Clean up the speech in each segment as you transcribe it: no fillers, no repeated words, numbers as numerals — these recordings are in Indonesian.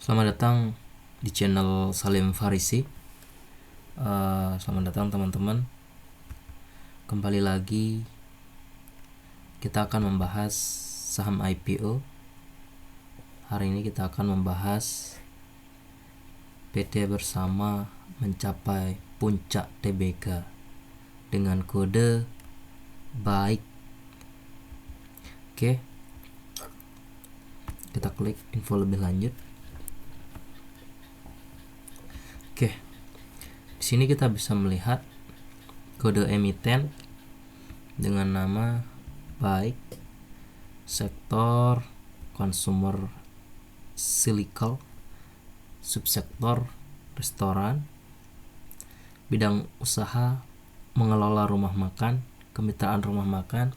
Selamat datang di channel Salim Farisi. Selamat datang teman-teman. Kembali lagi kita akan membahas saham IPO. Hari ini kita akan membahas PT Bersama mencapai puncak TBK dengan kode baik. Oke. Kita klik info lebih lanjut. Oke, di sini kita bisa melihat kode emiten dengan nama baik, sektor consumer cyclical, subsektor restoran, bidang usaha mengelola rumah makan, kemitraan rumah makan,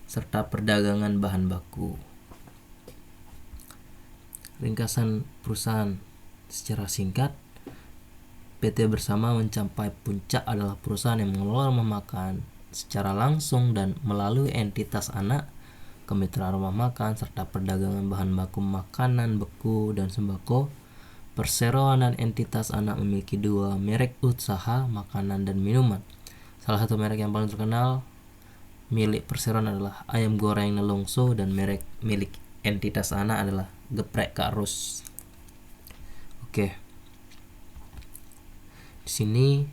serta perdagangan bahan baku. Ringkasan perusahaan secara singkat, PT Bersama mencapai puncak adalah perusahaan yang mengelola rumah makan secara langsung dan melalui entitas anak, kemitraan rumah makan, serta perdagangan bahan baku makanan, beku, dan sembako. Perseroan dan entitas anak memiliki 2 merek usaha makanan dan minuman. Salah satu merek yang paling terkenal milik perseroan adalah ayam goreng Nelongso, dan merek milik entitas anak adalah geprek Kak Rus. Oke. Di sini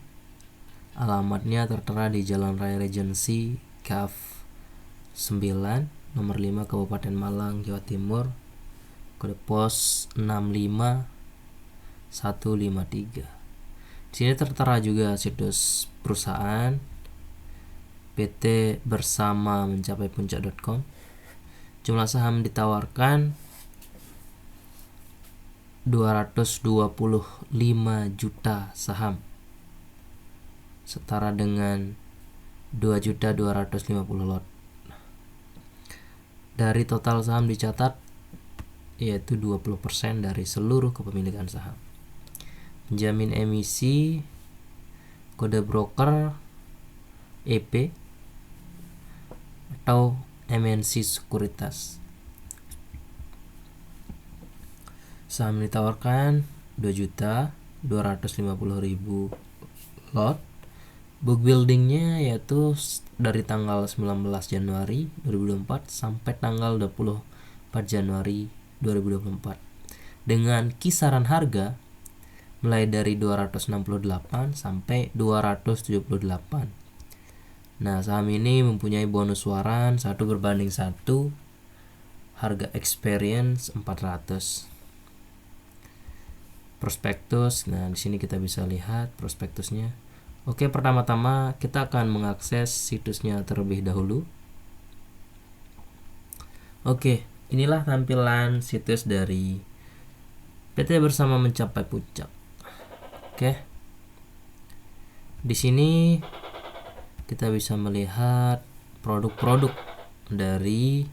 alamatnya tertera di Jalan Raya Regency, Kaf 9, nomor 5, Kabupaten Malang, Jawa Timur. Kode pos 65153. Di sini tertera juga situs perusahaan PT Bersama mencapai puncak.com. Jumlah saham ditawarkan 225 juta saham, setara dengan 2.250 lot. Dari total saham dicatat yaitu 20% dari seluruh kepemilikan saham. Penjamin emisi kode broker EP atau MNC Sekuritas. Saham ditawarkan 2.250.000 lot. Book buildingnya yaitu dari tanggal 19 Januari 2024 sampai tanggal 24 Januari 2024 dengan kisaran harga mulai dari 268 sampai 278. Nah, saham ini mempunyai bonus waran 1/1, harga experience 400. Prospektus. Nah, di sini kita bisa lihat prospektusnya. Oke, pertama-tama kita akan mengakses situsnya terlebih dahulu. Oke, inilah tampilan situs dari PT Bersama mencapai puncak. Oke. Di sini kita bisa melihat produk-produk dari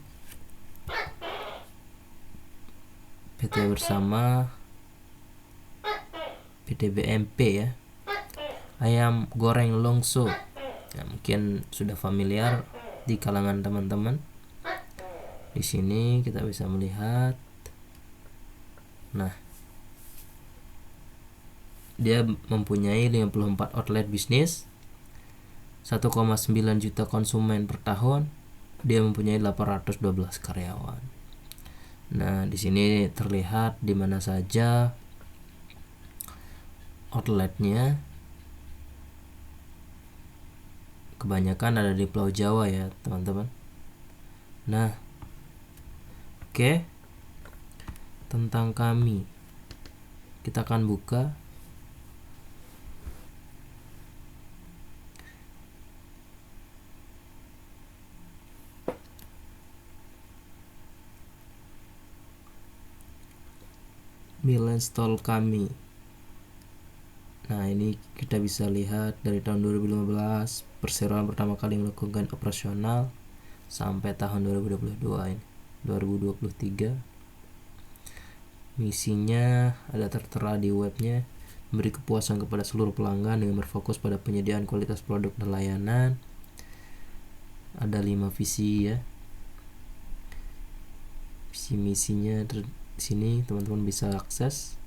PT Bersama, PT BMP ya. Ayam goreng Nelongso. Ya, mungkin sudah familiar di kalangan teman-teman. Di sini kita bisa melihat. Nah, dia mempunyai 54 outlet bisnis, 1,9 juta konsumen per tahun. Dia mempunyai 812 karyawan. Nah, di sini terlihat di mana saja outletnya. Kebanyakan ada di Pulau Jawa ya teman-teman. Nah, oke. Tentang kami, kita akan buka. Nilai install kami. Nah, ini kita bisa lihat dari tahun 2015 perseroan pertama kali melakukan operasional sampai tahun 2022 ini, 2023. Misinya ada tertera di webnya, memberi kepuasan kepada seluruh pelanggan dengan berfokus pada penyediaan kualitas produk dan layanan. Ada 5 visi ya. Visi misinya di sini teman-teman bisa akses.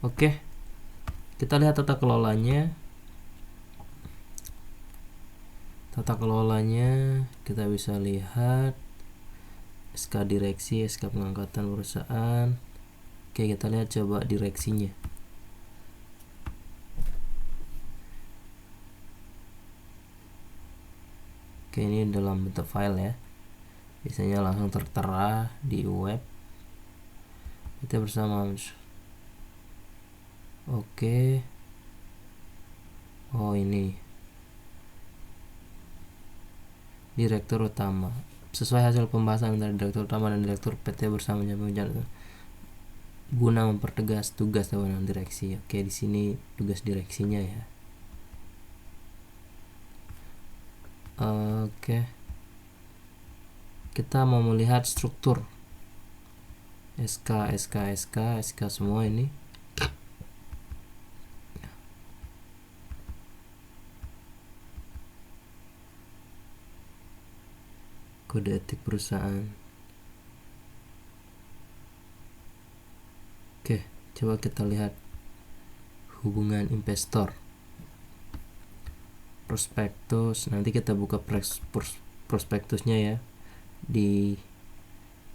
Oke, kita lihat tata kelolanya. Kita bisa lihat SK direksi, SK pengangkatan perusahaan. Oke, kita lihat coba direksinya. Oke, ini dalam bentuk file ya. Biasanya langsung tertera di web. Kita bersama. Oke. Oh, ini direktur utama. Sesuai hasil pembahasan antara direktur utama dan direktur PT bersama guna mempertegas tugas dan wewenang direksi. Oke, di sini tugas direksinya ya. Oke. Kita mau melihat struktur SK semua ini. Kode etik perusahaan. Oke, coba kita lihat hubungan investor, prospektus. Nanti kita buka prospektusnya ya, di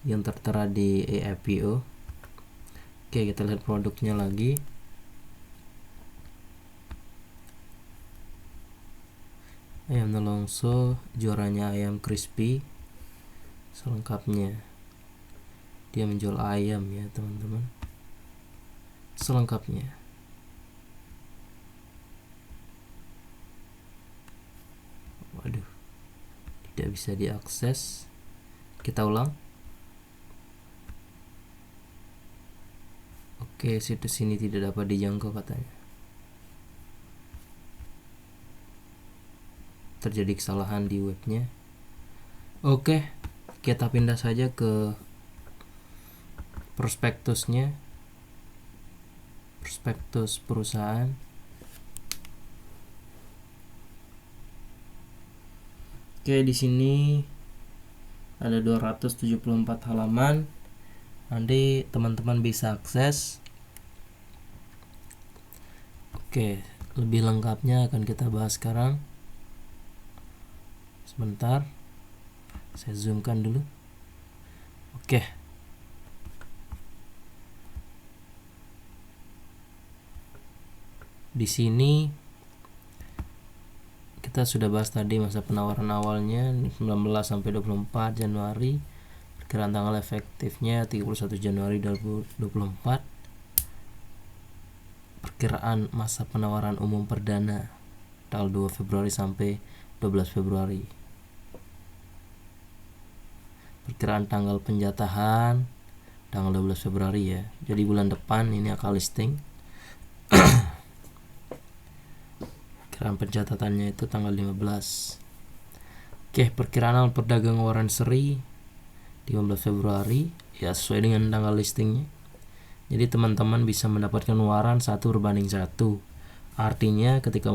yang tertera di IPO. Oke, kita lihat produknya lagi. Ayam nelongso, juaranya ayam crispy. Selengkapnya, dia menjual ayam ya teman-teman. Selengkapnya. Waduh, tidak bisa diakses. Kita ulang. Oke, situs ini tidak dapat dijangkau katanya. Terjadi kesalahan di webnya. Oke, kita pindah saja ke prospektusnya. Prospektus perusahaan. Oke, di sini ada 274 halaman. Nanti teman-teman bisa akses. Oke, lebih lengkapnya akan kita bahas sekarang. Sebentar, saya zoomkan dulu. Oke. Di sini kita sudah bahas tadi masa penawaran awalnya 19 sampai 24 Januari. Perkiraan tanggal efektifnya 31 Januari 2024. Perkiraan masa penawaran umum perdana tanggal 2 Februari sampai 12 Februari. Perkiraan tanggal penjatahan tanggal 12 Februari ya. Jadi bulan depan ini akan listing. Perkiraan pencatatannya itu tanggal 15. Oke, perkiraan awal perdagangan waran seri 15 Februari ya, sesuai dengan tanggal listingnya. Jadi teman-teman bisa mendapatkan waran 1:1. Artinya ketika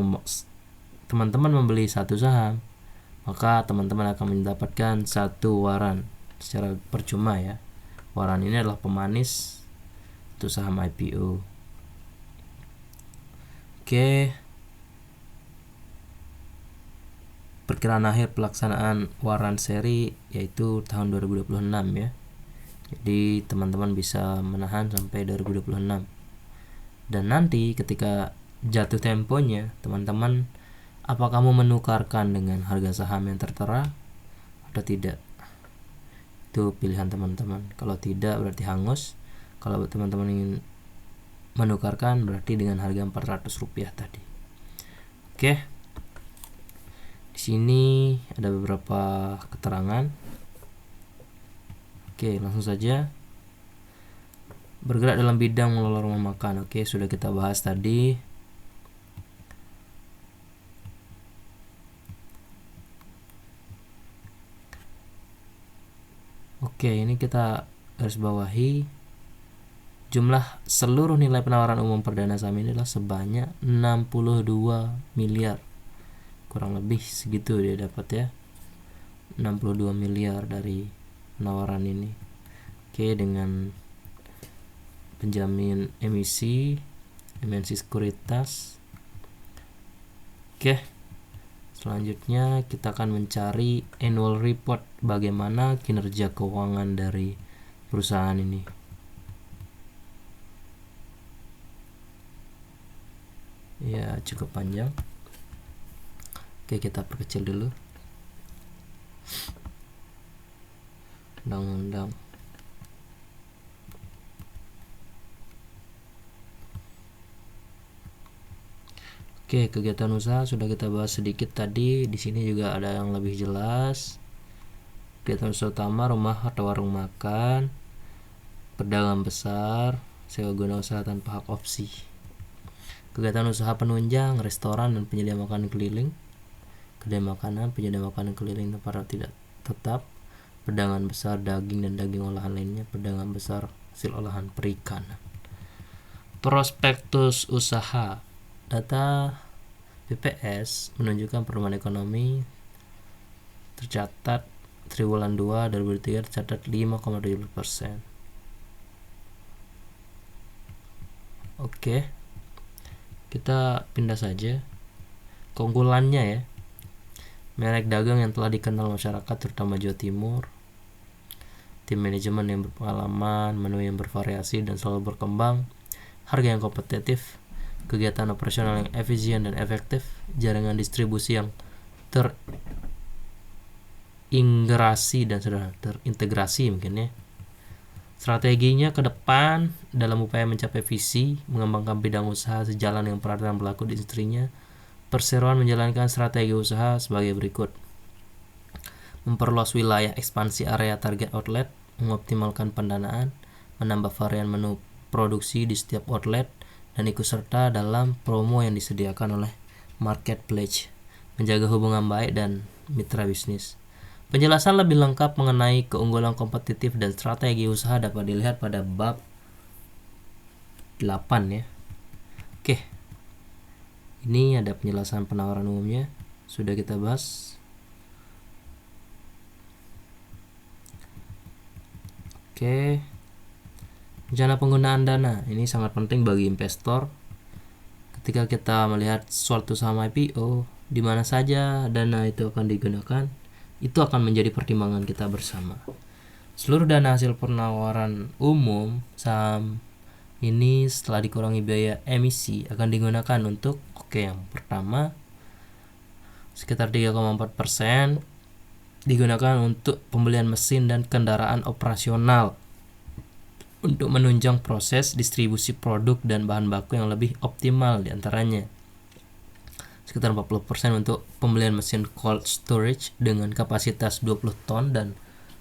teman-teman membeli satu saham, maka teman-teman akan mendapatkan satu waran secara percuma ya. Waran ini adalah pemanis untuk saham IPO. Oke. Perkiraan akhir pelaksanaan waran seri yaitu tahun 2026 ya. Jadi teman-teman bisa menahan sampai 2026. Dan nanti ketika jatuh temponya, teman-teman apakah mau menukarkan dengan harga saham yang tertera atau tidak? Itu pilihan teman-teman. Kalau tidak berarti hangus. Kalau teman-teman ingin menukarkan berarti dengan harga Rp400 tadi. Oke. Di sini ada beberapa keterangan. Oke, langsung saja. Bergerak dalam bidang mengelola rumah makan. Oke, sudah kita bahas tadi. Oke, ini kita garis bawahi. Jumlah seluruh nilai penawaran umum perdana saham ini adalah sebanyak 62 miliar. Kurang lebih segitu dia dapat ya. 62 miliar dari penawaran ini. Oke, dengan penjamin emisi dimensi sekuritas. Oke, selanjutnya kita akan mencari annual report, bagaimana kinerja keuangan dari perusahaan ini. Ya, cukup panjang. Oke, kita perkecil dulu. Undang-undang. Oke, kegiatan usaha sudah kita bahas sedikit tadi. Di sini juga ada yang lebih jelas. Kegiatan usaha utama rumah atau warung makan, pedagang besar, sewa guna usaha tanpa hak opsi. Kegiatan usaha penunjang, restoran dan penyedia makanan keliling, kedai makanan, penyedia makanan keliling tempat tidak tetap, pedagang besar daging dan daging olahan lainnya, pedagang besar hasil olahan perikanan. Prospektus usaha. Data BPS menunjukkan pertumbuhan ekonomi tercatat triwulan 2 2023 tercatat 5,70%. Oke, kita pindah saja. Keunggulannya ya, merek dagang yang telah dikenal masyarakat terutama Jawa Timur, tim manajemen yang berpengalaman, menu yang bervariasi dan selalu berkembang, harga yang kompetitif, kegiatan operasional yang efisien dan efektif, jaringan distribusi yang terintegrasi dan sudah terintegrasi mungkin ya. Strateginya ke depan dalam upaya mencapai visi, mengembangkan bidang usaha sejalan dengan peraturan berlaku di industrinya, perseroan menjalankan strategi usaha sebagai berikut. Memperluas wilayah ekspansi area target outlet, mengoptimalkan pendanaan, menambah varian menu produksi di setiap outlet, dan ikut serta dalam promo yang disediakan oleh marketplace, menjaga hubungan baik dan mitra bisnis. Penjelasan lebih lengkap mengenai keunggulan kompetitif dan strategi usaha dapat dilihat pada bab 8 ya. Oke, ini ada penjelasan penawaran umumnya, sudah kita bahas. Oke, rencana penggunaan dana ini sangat penting bagi investor. Ketika kita melihat suatu saham IPO, di mana saja dana itu akan digunakan, itu akan menjadi pertimbangan kita bersama. Seluruh dana hasil penawaran umum saham ini setelah dikurangi biaya emisi akan digunakan untuk yang pertama sekitar 3,4% digunakan untuk pembelian mesin dan kendaraan operasional untuk menunjang proses distribusi produk dan bahan baku yang lebih optimal, diantaranya sekitar 40% untuk pembelian mesin cold storage dengan kapasitas 20 ton dan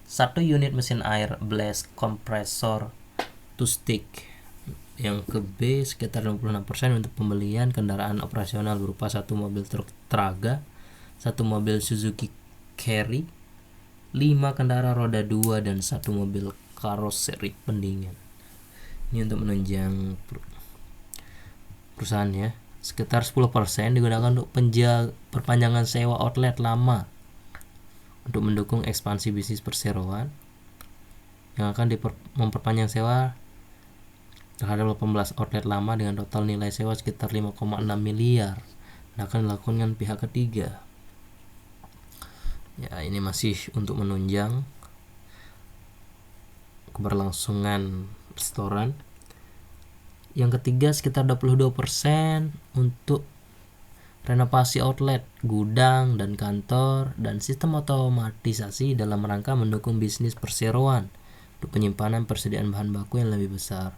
1 unit mesin air blast compressor to stick. Yang ke B sekitar 26% untuk pembelian kendaraan operasional berupa 1 mobil truk Traga, 1 mobil Suzuki Carry, 5 kendaraan roda 2 dan 1 mobil karoseri pendingin. Ini untuk menunjang perusahaan ya. Sekitar 10% digunakan untuk perpanjangan sewa outlet lama untuk mendukung ekspansi bisnis perseroan yang akan memperpanjang sewa terhadap 18 outlet lama dengan total nilai sewa sekitar 5,6 miliar dan akan dilakukan pihak ketiga. Ya, ini masih untuk menunjang keberlangsungan restoran. Yang ketiga sekitar 22% untuk renovasi outlet, gudang dan kantor dan sistem otomatisasi dalam rangka mendukung bisnis perseroan untuk penyimpanan persediaan bahan baku yang lebih besar.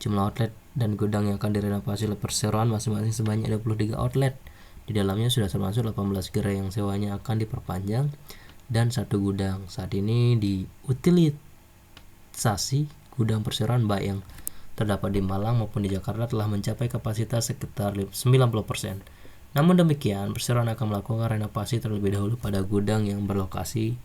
Jumlah outlet dan gudang yang akan direnovasi oleh perseroan masing-masing sebanyak 23 outlet. Di dalamnya sudah termasuk 18 gerai yang sewanya akan diperpanjang dan 1 gudang. Saat ini diutilisasi gudang perseroan baik yang terdapat di Malang maupun di Jakarta telah mencapai kapasitas sekitar 90%. Namun demikian, perseroan akan melakukan renovasi terlebih dahulu pada gudang yang berlokasi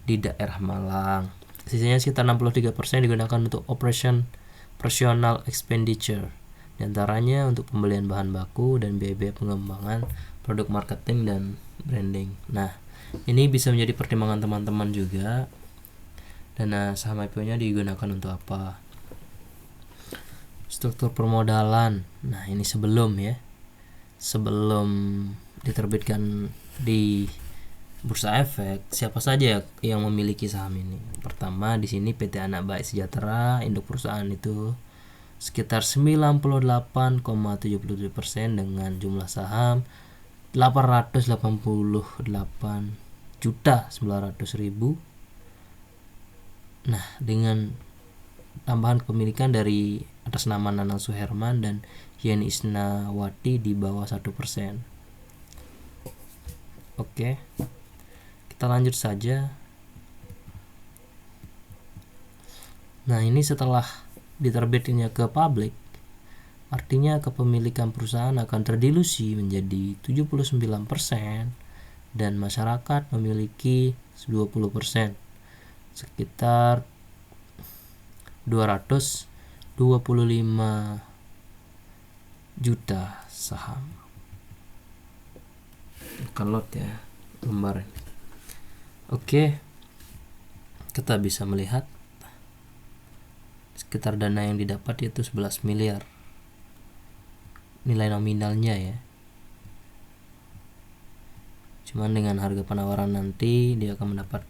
di daerah Malang. Sisanya sekitar 63% digunakan untuk operational expenditure, di antaranya untuk pembelian bahan baku dan biaya pengembangan produk marketing dan branding. Nah, ini bisa menjadi pertimbangan teman-teman juga. Dana saham IPO-nya digunakan untuk apa? Struktur permodalan. Nah, ini sebelum diterbitkan di Bursa Efek, siapa saja yang memiliki saham ini? Pertama, di sini PT Anak Baik Sejahtera, induk perusahaan itu sekitar 98,77% dengan jumlah saham 888.900.000. Nah, dengan tambahan kepemilikan dari atas nama Nanang Suherman dan Yeni Isnawati di bawah 1%. Oke, kita lanjut saja. Nah, ini setelah diterbitkannya ke publik, artinya kepemilikan perusahaan akan terdilusi menjadi 79% dan masyarakat memiliki 20%, sekitar 225 juta saham. Kalau ya lembar. Oke, kita bisa melihat sekitar dana yang didapat yaitu 11 miliar nilai nominalnya ya. Cuman dengan harga penawaran nanti dia akan mendapat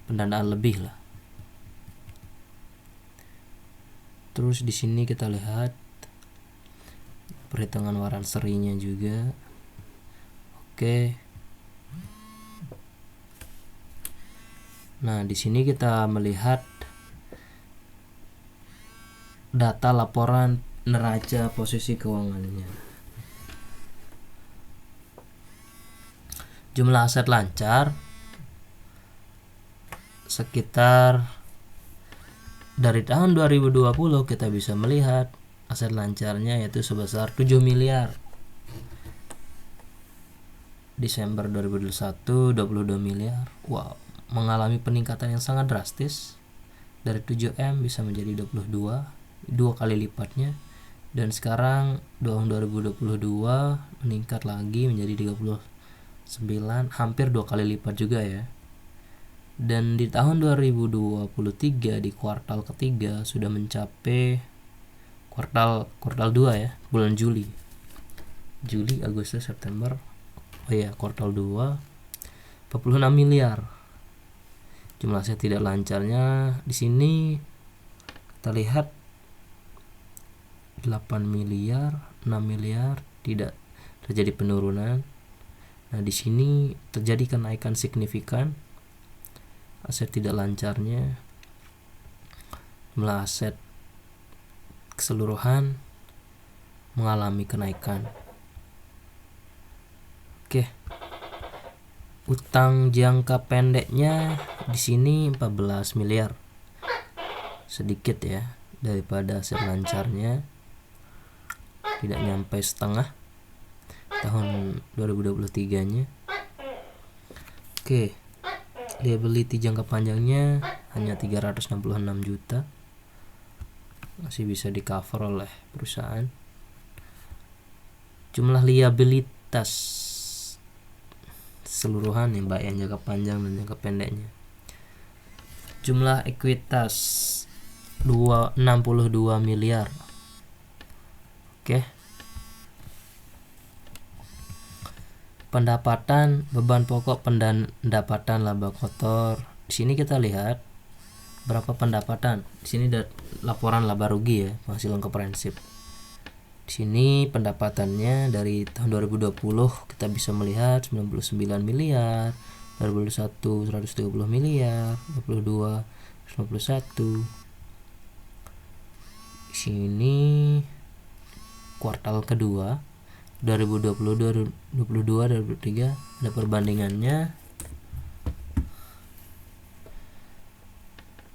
pendanaan lebih lah. Terus di sini kita lihat perhitungan waran serinya juga. Oke. Nah, di sini kita melihat data laporan neraca posisi keuangannya. Jumlah aset lancar sekitar dari tahun 2020 kita bisa melihat aset lancarnya yaitu sebesar 7 miliar. Desember 2021 22 miliar. Wow, mengalami peningkatan yang sangat drastis. Dari 7M bisa menjadi 22, 2 kali lipatnya. Dan sekarang tahun 2022 meningkat lagi menjadi 39, hampir 2 kali lipat juga ya. Dan di tahun 2023 di kuartal ketiga sudah mencapai kuartal 2 ya, bulan Juli, Agustus, September. Kuartal 2 46 miliar. Jumlah aset tidak lancarnya di sini kita lihat 8 miliar, 6 miliar tidak terjadi penurunan. Nah, di sini terjadi kenaikan signifikan aset tidak lancarnya. Jumlah aset keseluruhan mengalami kenaikan. Oke. Utang jangka pendeknya di sini 14 miliar. Sedikit ya daripada aset lancarnya. Tidak nyampe setengah tahun 2023-nya. Oke. Liability jangka panjangnya hanya 366 juta. Masih bisa di cover oleh perusahaan. Jumlah liabilitas keseluruhan yang baik yang jangka panjang dan jangka pendeknya. Jumlah ekuitas 62 miliar. Oke. Pendapatan, beban pokok, pendapatan laba kotor. Di sini kita lihat berapa pendapatan. Di sini ada laporan laba rugi ya, penghasilan komprehensif. Di sini pendapatannya dari tahun 2020 kita bisa melihat 99 miliar, 2021 130 miliar, 2022 91. Di sini kuartal kedua 2020 2022 2023 ada perbandingannya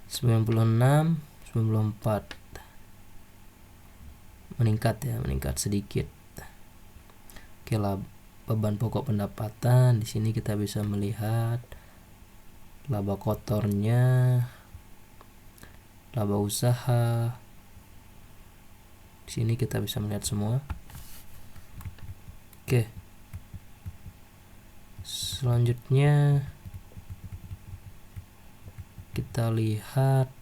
96 94 meningkat sedikit. Oke lah, beban pokok pendapatan di sini kita bisa melihat laba kotornya, laba usaha. Di sini kita bisa melihat semua. Oke. Selanjutnya kita lihat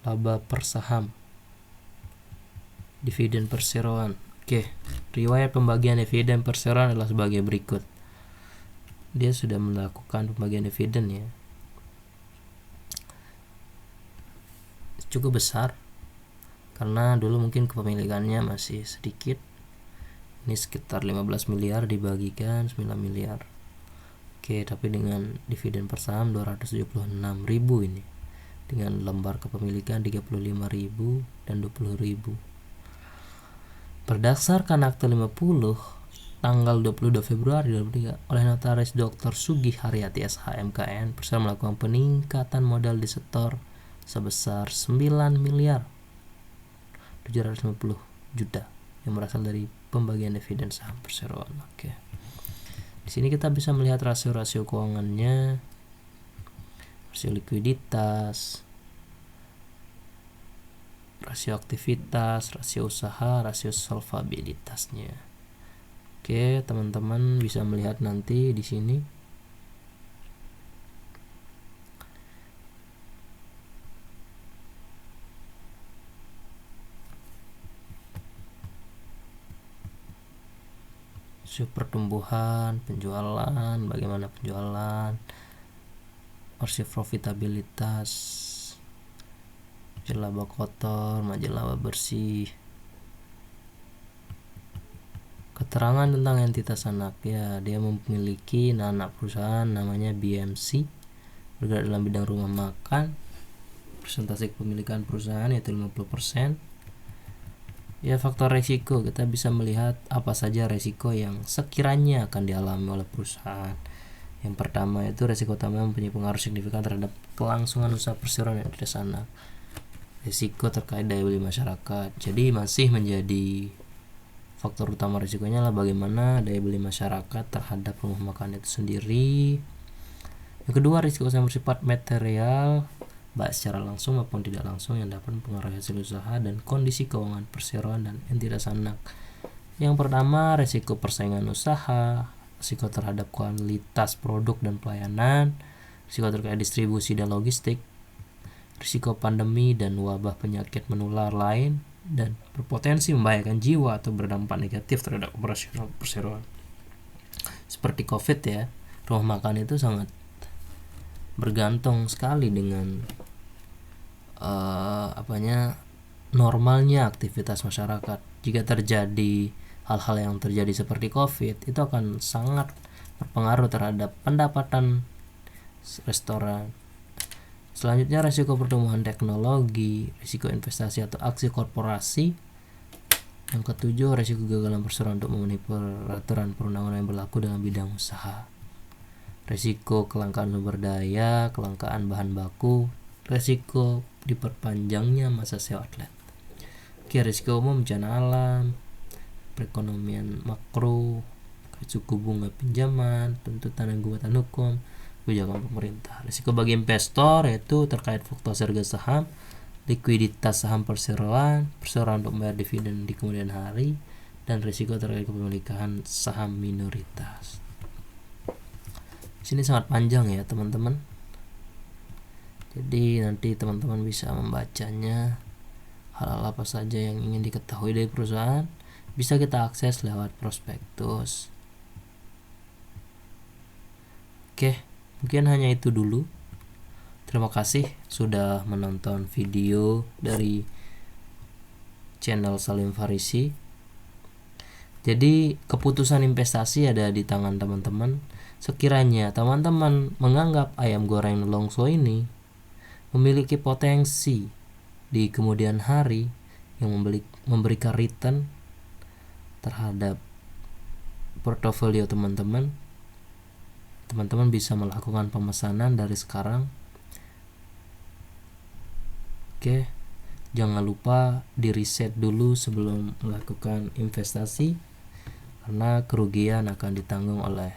laba per saham, dividen perseroan. Oke, riwayat pembagian dividen perseroan adalah sebagai berikut. Dia sudah melakukan pembagian dividen ya, cukup besar karena dulu mungkin kepemilikannya masih sedikit. Ini sekitar 15 miliar dibagikan 9 miliar. Oke, tapi dengan dividen per saham 276.000 ini, dengan lembar kepemilikan 35.000 dan 20.000. Berdasarkan akte 50 tanggal 22 Februari 2023 oleh Notaris Dr. Sugih Haryati SH MKN, Persero melakukan peningkatan modal di setor sebesar 9 miliar 750 juta yang berasal dari pembagian dividen saham perseroan. Oke. Di sini kita bisa melihat rasio-rasio keuangannya, rasio likuiditas, rasio aktivitas, rasio usaha, rasio solvabilitasnya. Oke, teman-teman bisa melihat nanti di sini. Rasio pertumbuhan, penjualan, bagaimana penjualan, rasio profitabilitas, margin laba kotor, margin laba bersih. Keterangan tentang entitas anak ya, dia memiliki anak perusahaan namanya BMC, bergerak dalam bidang rumah makan. Persentase kepemilikan perusahaan yaitu 50%. Ya, faktor resiko, kita bisa melihat apa saja resiko yang sekiranya akan dialami oleh perusahaan. Yang pertama itu resiko utama mempunyai pengaruh signifikan terhadap kelangsungan usaha perseroan yang tidak sanak. Risiko terkait daya beli masyarakat. Jadi masih menjadi faktor utama risikonya adalah bagaimana daya beli masyarakat terhadap rumah makan itu sendiri. Yang kedua, risiko yang bersifat material, baik secara langsung maupun tidak langsung, yang dapat mempengaruhi hasil usaha dan kondisi keuangan perseroan dan entitas anak. Yang pertama, risiko persaingan usaha, risiko terhadap kualitas produk dan pelayanan, risiko terkait distribusi dan logistik, risiko pandemi dan wabah penyakit menular lain, dan berpotensi membahayakan jiwa atau berdampak negatif terhadap operasional perseroan. Seperti COVID ya, rumah makan itu sangat bergantung sekali dengan normalnya aktivitas masyarakat. Jika terjadi hal-hal yang terjadi seperti COVID, itu akan sangat berpengaruh terhadap pendapatan restoran. Selanjutnya, risiko pertumbuhan teknologi, risiko investasi atau aksi korporasi. Yang ketujuh, risiko kegagalan perseroan untuk memenuhi peraturan perundang-undangan yang berlaku dalam bidang usaha. Risiko kelangkaan sumber daya, kelangkaan bahan baku, risiko diperpanjangnya masa sewa outlet. Oke, risiko umum bencana alam, perekonomian makro, suku bunga pinjaman, tuntutan dan gugatan hukum, kebijakan pemerintah. Risiko bagi investor yaitu terkait fluktuasi harga saham, likuiditas saham perseroan untuk membayar dividen di kemudian hari, dan risiko terkait kepemilikan saham minoritas. Sini sangat panjang ya teman-teman. Jadi nanti teman-teman bisa membacanya. Hal-hal apa saja yang ingin diketahui dari perusahaan bisa kita akses lewat prospektus. Oke, mungkin hanya itu dulu. Terima kasih sudah menonton video dari channel Salim Farisi. Jadi keputusan investasi ada di tangan teman-teman. Sekiranya teman-teman menganggap ayam goreng Nelongso ini memiliki potensi di kemudian hari yang memberikan return terhadap portofolio teman-teman bisa melakukan pemesanan dari sekarang. Oke, jangan lupa di riset dulu sebelum melakukan investasi, karena kerugian akan ditanggung oleh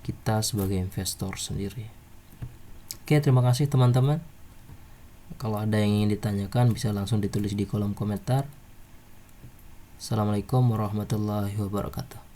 kita sebagai investor sendiri. Oke, terima kasih teman-teman. Kalau ada yang ingin ditanyakan bisa langsung ditulis di kolom komentar. Assalamualaikum warahmatullahi wabarakatuh.